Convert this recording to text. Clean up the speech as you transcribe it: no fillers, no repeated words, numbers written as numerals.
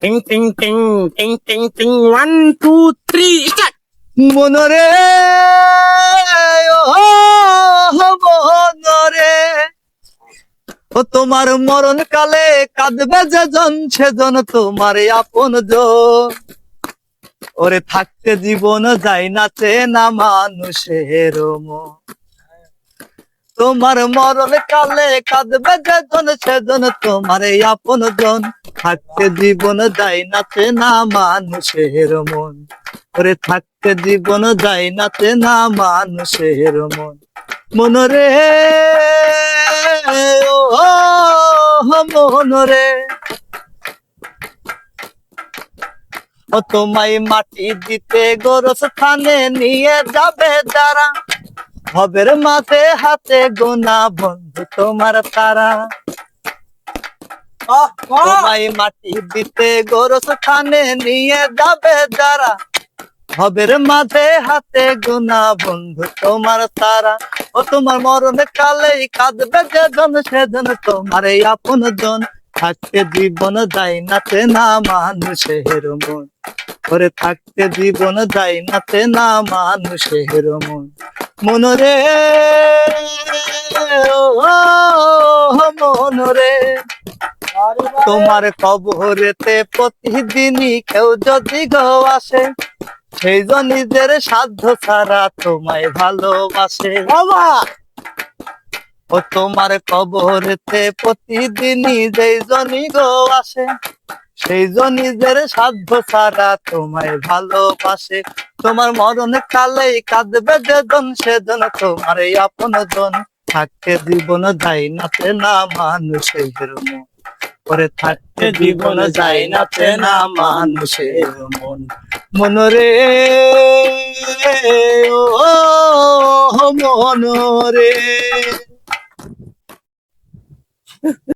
টিং টিং টিং টিং টিং টিং 1 2 3 স্টার্ট। মনরে ও মনরে ও তোমার মরণ কালে কাঁদবে যে জন সেজন তোমার আপন জন। ওরে থাকতে জীবন যায় না চেনা মানুষের মন। তোমার মরণ কালে কাঁদবে যে জন সেজন তোমার আপন জন। থাকতে জীবন যায় না চেনা মানুষের মন। ওরে থাকতে জীবন যায় না চেনা মানুষের মন। মনরে ও মনরে ও তোমায় মাটি দিতে গোরস্থানে নিয়ে যাবে যারা, হবের মাঝে হাতে গোনা বন্ধু তোমার তারা। তোমায় মাটি দিতে গোরস্থানে নিয়ে যাবে যারা, হবের মাঝে হাতে গোনা বন্ধু তোমার তারা। ও তোমার মরণ কালে কাঁদবে যে জন সেজন তোমার আপন জন। থাকতে জীবন যায় না চেনা মানুষের মন। ওরে থাকতে জীবন যায় না চেনা মানুষের মন। মনরে ও মনরে তোমার কবরেতে প্রতিদিনই কেউ যদি গো আসে, সেই জন নিজের সাধ্য ছাড়া তোমায় ভালোবাসে। বাবা ও তোমার কবরেতে প্রতিদিনই যেই জনই গো আসে, সেই জন নিজের সাধ্য ছাড়া তোমায় ভালোবাসে। তোমার মরণ কালেই কাঁদবে যে জন সেজন তোমার আপন জন। থাকতে জীবন যায় না চেনা মানুষের মন। ওরে থাকতে জীবন যায় না চেনা মানুষের মন। মনরে ও মনরে।